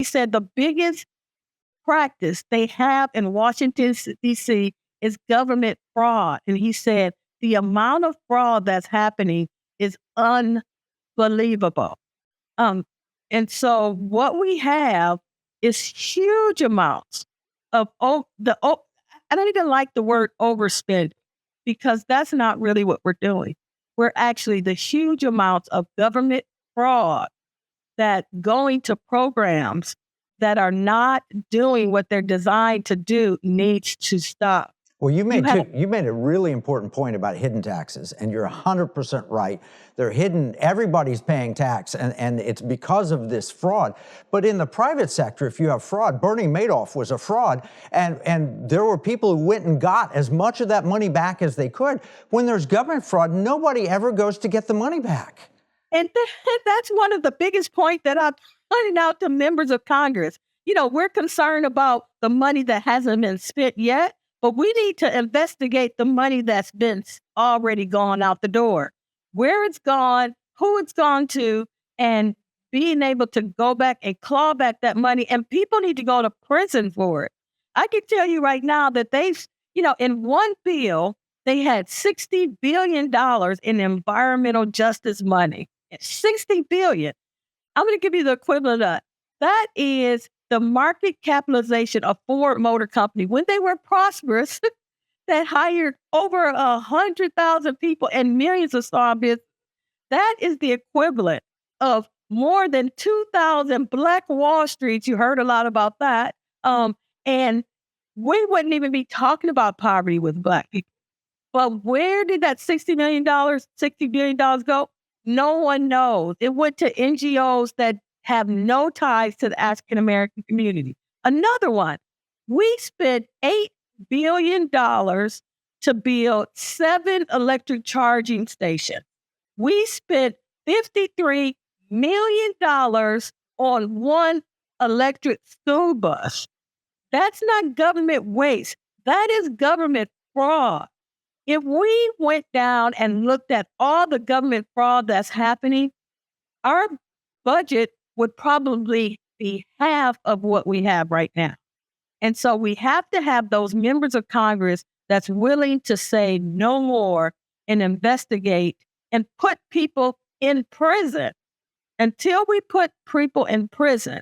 said the biggest practice they have in Washington, D.C. is government fraud. And he said the amount of fraud that's happening is unbelievable. And so what we have is huge amounts of I don't even like the word overspend, because that's not really what we're doing. We're actually the huge amounts of government fraud that going to programs that are not doing what they're designed to do needs to stop. Well, you made a really important point about hidden taxes, and you're 100% right. They're hidden. Everybody's paying tax, and it's because of this fraud. But in the private sector, if you have fraud, Bernie Madoff was a fraud, and there were people who went and got as much of that money back as they could. When there's government fraud, nobody ever goes to get the money back. And that's one of the biggest points that I'm pointing out to members of Congress. We're concerned about the money that hasn't been spent yet, but we need to investigate the money that's been already gone out the door, where it's gone, who it's gone to, and being able to go back and claw back that money. And people need to go to prison for it. I can tell you right now that they've, in one bill, they had $60 billion in environmental justice money. $60 billion. I'm going to give you the equivalent of that. That is the market capitalization of Ford Motor Company when they were prosperous, that hired over 100,000 people and millions of small business. That is the equivalent of more than 2,000 Black Wall Streets. You heard a lot about that. And we wouldn't even be talking about poverty with Black people. But where did that $60 billion go? No one knows. It went to NGOs that have no ties to the African-American community. Another one, we spent $8 billion to build 7 electric charging stations. We spent $53 million on 1 electric school bus. That's not government waste. That is government fraud. If we went down and looked at all the government fraud that's happening, our budget would probably be half of what we have right now. And so we have to have those members of Congress that's willing to say no more and investigate and put people in prison. Until we put people in prison,